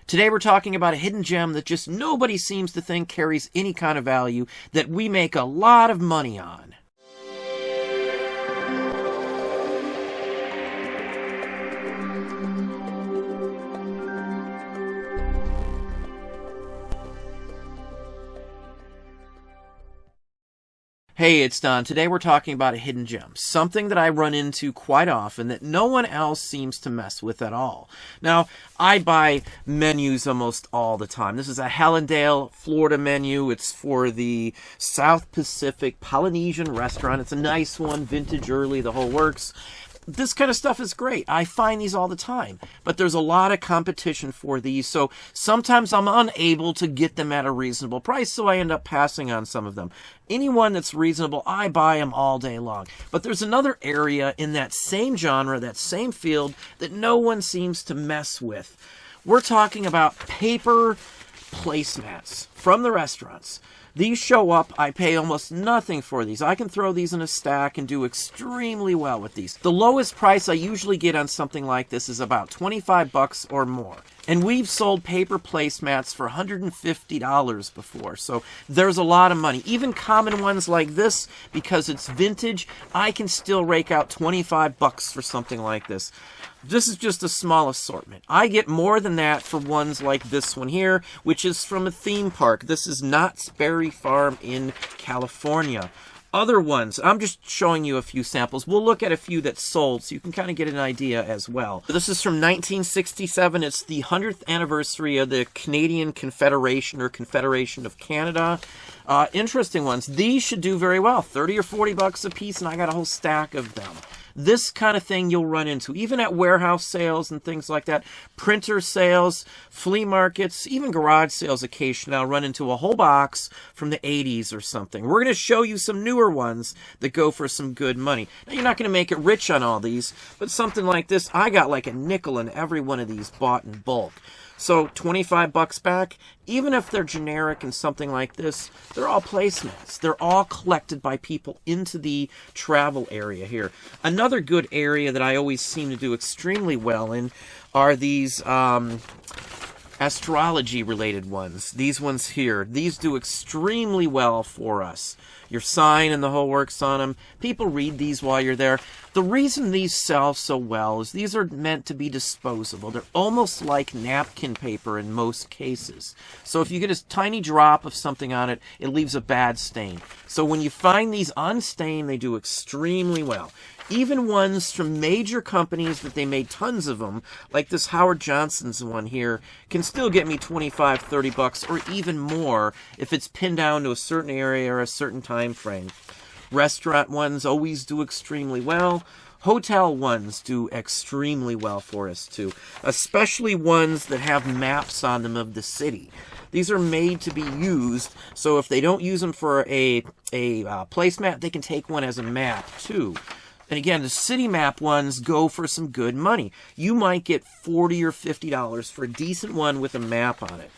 Today we're talking about a hidden gem that just nobody seems to think carries any kind of value that we make a lot of money on. Hey, it's Don. Today we're talking about a hidden gem, something that I run into quite often that no one else seems to mess with at all. Now, I buy menus almost all the time. This is a Hallandale, Florida menu. It's for the South Pacific Polynesian restaurant. It's a nice one, vintage early, the whole works. This kind of stuff is great. I find these all the time, but there's a lot of competition for these, so sometimes I'm unable to get them at a reasonable price, so I end up passing on some of them. Anyone that's reasonable, I buy them all day long. But there's another area in that same genre, that same field, that no one seems to mess with. We're talking about paper placemats from the restaurants. These show up, I pay almost nothing for these. I can throw these in a stack and do extremely well with these. The lowest price I usually get on something like this is about $25 or more. And we've sold paper placemats for $150 before, so there's a lot of money. Even common ones like this, because it's vintage, I can still rake out $25 for something like this. This is just a small assortment. I get more than that for ones like this one here, which is from a theme park. This is Knott's Berry Farm in California. Other ones, I'm just showing you a few samples. We'll look at a few that sold so you can kind of get an idea as well. This is from 1967. It's the 100th anniversary of the Canadian Confederation or Confederation of Canada. Interesting ones. These should do very well. 30 or 40 bucks a piece, and I got a whole stack of them. This kind of thing you'll run into, even at warehouse sales and things like that, printer sales, flea markets, even garage sales occasionally. I'll run into a whole box from the 80s or something. We're going to show you some newer ones that go for some good money. Now, you're not going to make it rich on all these, but something like this, I got like a nickel in every one of these bought in bulk. So $25 back, even if they're generic and something like this, they're all placemats. They're all collected by people into the travel area here. Another good area that I always seem to do extremely well in are these astrology related ones. These ones here, these do extremely well for us. Your sign and the whole works on them. People read these while you're there. The reason these sell so well is these are meant to be disposable. They're almost like napkin paper in most cases. So if you get a tiny drop of something on it, it leaves a bad stain. So when you find these unstained, they do extremely well. Even ones from major companies that they made tons of them, like this Howard Johnson's one here, can still get me 25, 30 bucks or even more if it's pinned down to a certain area or a certain time frame. Restaurant ones always do extremely well. Hotel ones do extremely well for us too, especially ones that have maps on them of the city. These are made to be used, so if they don't use them for a placemat, they can take one as a map too. And again, the city map ones go for some good money. You might get $40 or $50 for a decent one with a map on it.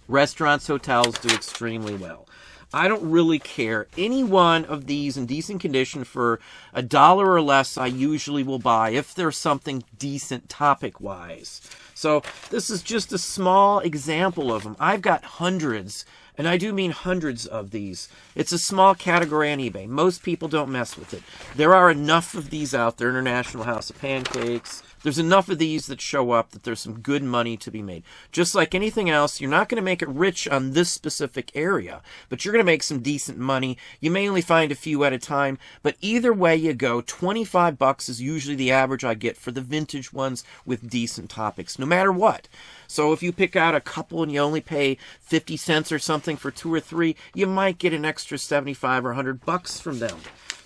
Restaurants, hotels do extremely well. I don't really care. Any one of these in decent condition for $1 or less, I usually will buy if there's something decent topic-wise. So this is just a small example of them. I've got hundreds, and I do mean hundreds of these. It's a small category on eBay. Most people don't mess with it. There are enough of these out there. International House of Pancakes. There's enough of these that show up that there's some good money to be made. Just like anything else, you're not going to make it rich on this specific area, but you're going to make some decent money. You may only find a few at a time, but either way you go, 25 bucks is usually the average I get for the vintage ones with decent topics, no matter what. So if you pick out a couple and you only pay 50 cents or something for 2 or 3, you might get an extra 75 or 100 bucks from them.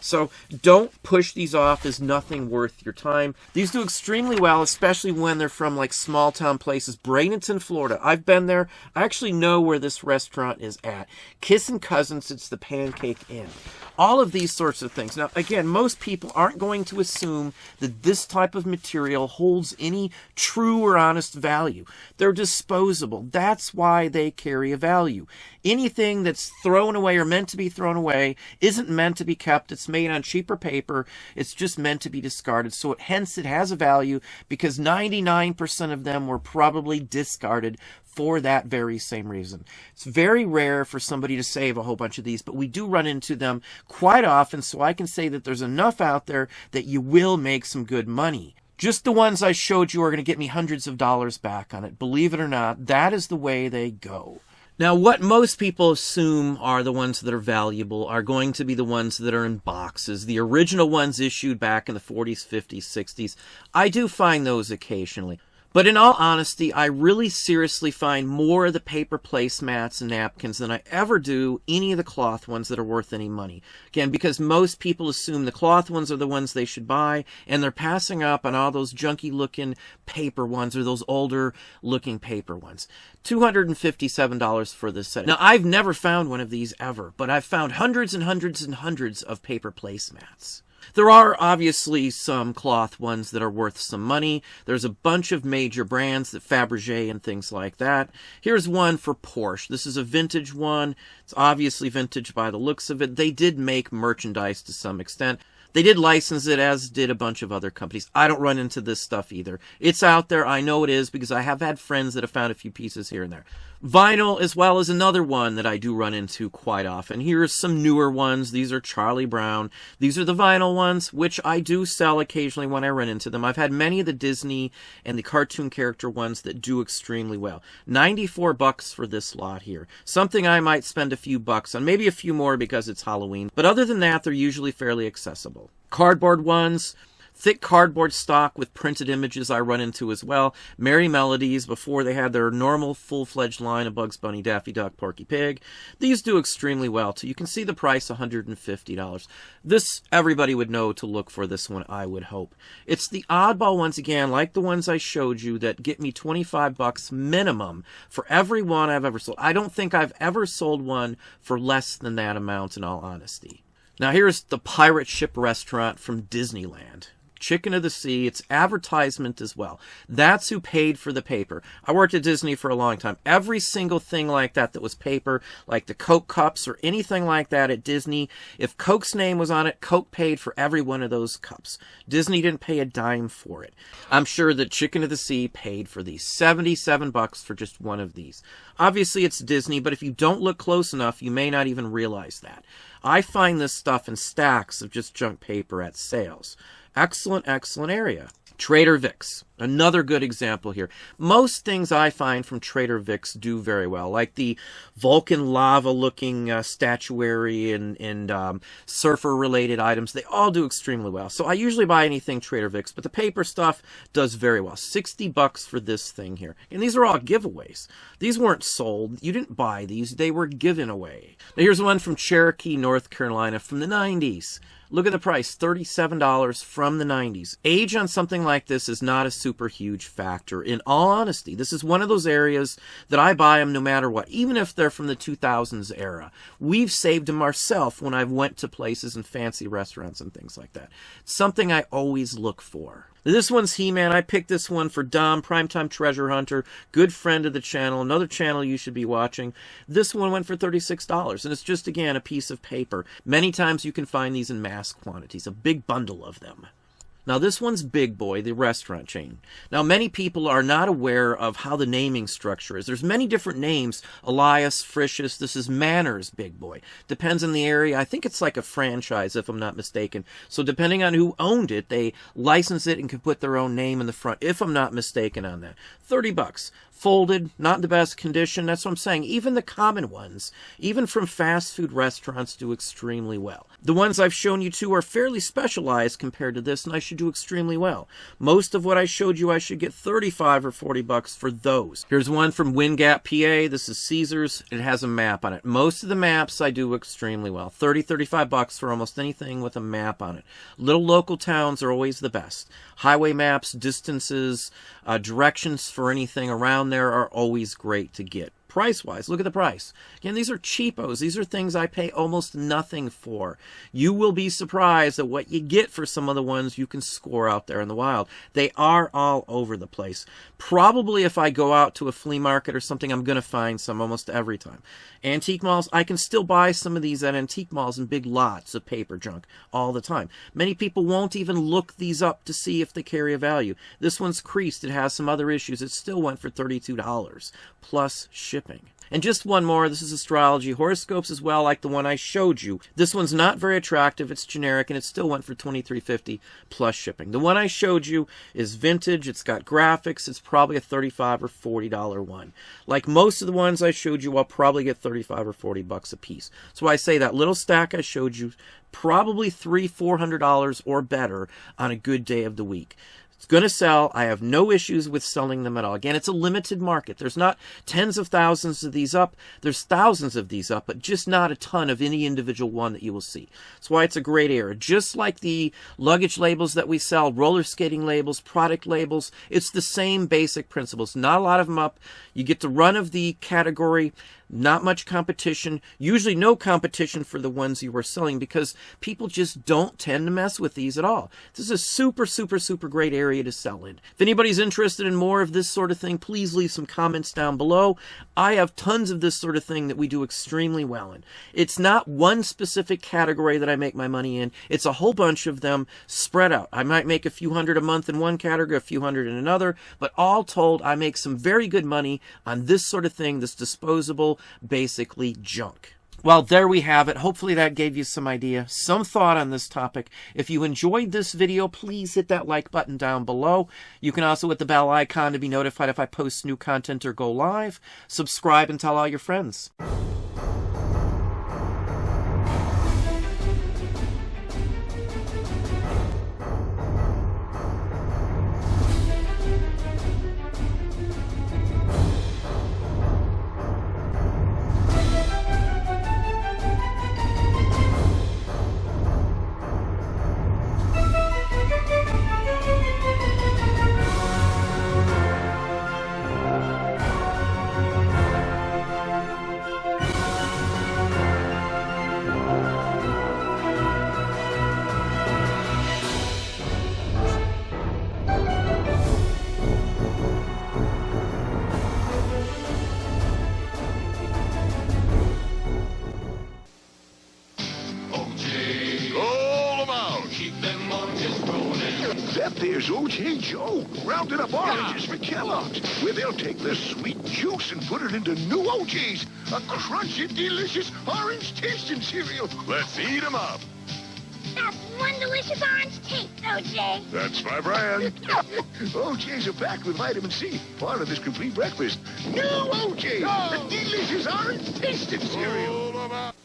So don't push these off as nothing worth your time. These do extremely well, especially when they're from like small town places. Bradenton, Florida. I've been there. I actually know where this restaurant is at. Kissin' Cousins, it's the Pancake Inn. All of these sorts of things. Now, again, most people aren't going to assume that this type of material holds any true or honest value. They're disposable. That's why they carry a value. Anything that's thrown away or meant to be thrown away isn't meant to be kept. It's made on cheaper paper. It's just meant to be discarded. So hence it has a value, because 99% of them were probably discarded for that very same reason. It's very rare for somebody to save a whole bunch of these, but we do run into them quite often, so I can say that there's enough out there that you will make some good money. Just the ones I showed you are going to get me hundreds of dollars back on it. Believe it or not, that is the way they go. Now, what most people assume are the ones that are valuable are going to be the ones that are in boxes, the original ones issued back in the 40s, 50s, 60s. I do find those occasionally. But in all honesty, I really seriously find more of the paper placemats and napkins than I ever do any of the cloth ones that are worth any money. Again, because most people assume the cloth ones are the ones they should buy, and they're passing up on all those junky-looking paper ones or those older-looking paper ones. $257 for this set. Now, I've never found one of these ever, but I've found hundreds and hundreds and hundreds of paper placemats. There are obviously some cloth ones that are worth some money. There's a bunch of major brands, that Fabergé and things like that. Here's one for Porsche. This is a vintage one. It's obviously vintage by the looks of it. They did make merchandise to some extent. They did license it, as did a bunch of other companies. I don't run into this stuff either. It's out there. I know it is, because I have had friends that have found a few pieces here and there. Vinyl, as well as another one that I do run into quite often. Here's some newer ones. These are Charlie Brown. These are the vinyl ones, which I do sell occasionally when I run into them. I've had many of the Disney and the cartoon character ones that do extremely well. $94 for this lot here. Something I might spend a few bucks on, maybe a few more because it's Halloween. But other than that, they're usually fairly accessible. Cardboard ones. Thick cardboard stock with printed images I run into as well. Merry Melodies, before they had their normal full-fledged line of Bugs Bunny, Daffy Duck, Porky Pig. These do extremely well, too. You can see the price, $150. This, everybody would know to look for this one, I would hope. It's the oddball ones, again, like the ones I showed you, that get me $25 minimum for every one I've ever sold. I don't think I've ever sold one for less than that amount, in all honesty. Now, here's the pirate ship restaurant from Disneyland. Chicken of the Sea. It's advertisement as well. That's who paid for the paper. I worked at Disney for a long time. Every single thing like that was paper, like the Coke cups or anything like that at Disney, if Coke's name was on it, Coke paid for every one of those cups. Disney didn't pay a dime for it. I'm sure that Chicken of the Sea paid for these. $77 for just one of these. Obviously, it's Disney, but if you don't look close enough, you may not even realize that. I find this stuff in stacks of just junk paper at sales. Excellent, excellent area. Trader Vic's, another good example here. Most things I find from Trader Vic's do very well, like the Vulcan lava-looking statuary and surfer-related items. They all do extremely well. So I usually buy anything Trader Vic's, but the paper stuff does very well. $60 for this thing here. And these are all giveaways. These weren't sold. You didn't buy these. They were given away. Now here's one from Cherokee, North Carolina from the 90s. Look at the price, $37 from the 90s. Age on something like this is not a super huge factor. In all honesty, this is one of those areas that I buy them no matter what, even if they're from the 2000s era. We've saved them ourselves when I've went to places and fancy restaurants and things like that. It's something I always look for. This one's He-Man. I picked this one for Dom, Primetime Treasure Hunter, good friend of the channel, another channel you should be watching. This one went for $36, and it's just, again, a piece of paper. Many times you can find these in mass quantities, a big bundle of them. Now, this one's Big Boy, the restaurant chain. Now, many people are not aware of how the naming structure is. There's many different names. Elias, Frisch's, this is Manners Big Boy. Depends on the area. I think it's like a franchise, if I'm not mistaken. So depending on who owned it, they license it and can put their own name in the front, if I'm not mistaken on that. $30. Folded, not in the best condition. That's what I'm saying. Even the common ones, even from fast food restaurants, do extremely well. The ones I've shown you two are fairly specialized compared to this, and I should do extremely well. Most of what I showed you, I should get $35 or $40 for those. Here's one from Wind Gap, PA. This is Caesars. It has a map on it. Most of the maps I do extremely well. $35 for almost anything with a map on it. Little local towns are always the best. Highway maps, distances, directions for anything around there are always great to get. price-wise. Look at the price. Again, these are cheapos. These are things I pay almost nothing for. You will be surprised at what you get for some of the ones you can score out there in the wild. They are all over the place. Probably if I go out to a flea market or something, I'm going to find some almost every time. Antique malls, I can still buy some of these at antique malls in big lots of paper junk all the time. Many people won't even look these up to see if they carry a value. This one's creased. It has some other issues. It still went for $32 plus shipping. And just one more, this is astrology. Horoscopes as well, like the one I showed you. This one's not very attractive, it's generic, and it still went for $23.50 plus shipping. The one I showed you is vintage, it's got graphics, it's probably a $35 or $40 one. Like most of the ones I showed you, I'll probably get $35 or $40 a piece. So I say that little stack I showed you, probably $300-$400 or better on a good day of the week. It's going to sell. I have no issues with selling them at all. Again, it's a limited market. There's not tens of thousands of these up. There's thousands of these up, but just not a ton of any individual one that you will see. That's why it's a great area. Just like the luggage labels that we sell, roller skating labels, product labels, it's the same basic principles. Not a lot of them up. You get the run of the category. Not much competition, usually no competition for the ones you are selling because people just don't tend to mess with these at all. This is a super, super, super great area to sell in. If anybody's interested in more of this sort of thing, please leave some comments down below. I have tons of this sort of thing that we do extremely well in. It's not one specific category that I make my money in. It's a whole bunch of them spread out. I might make a few hundred a month in one category, a few hundred in another, but all told, I make some very good money on this sort of thing, this disposable, basically junk. Well, there we have it. Hopefully that gave you some idea, some thought on this topic. If you enjoyed this video, please hit that like button down below. You can also hit the bell icon to be notified if I post new content or go live. Subscribe and tell all your friends. That there's O.J. Joe, rounding up oranges for Kellogg's, where they'll take the sweet juice and put it into new O.J.'s, a crunchy, delicious orange-tasting cereal. Let's eat 'em up. That's one delicious orange taste, O.J. That's my brand. O.J.'s are packed with vitamin C, part of this complete breakfast. New O.J., the delicious orange-tasting cereal.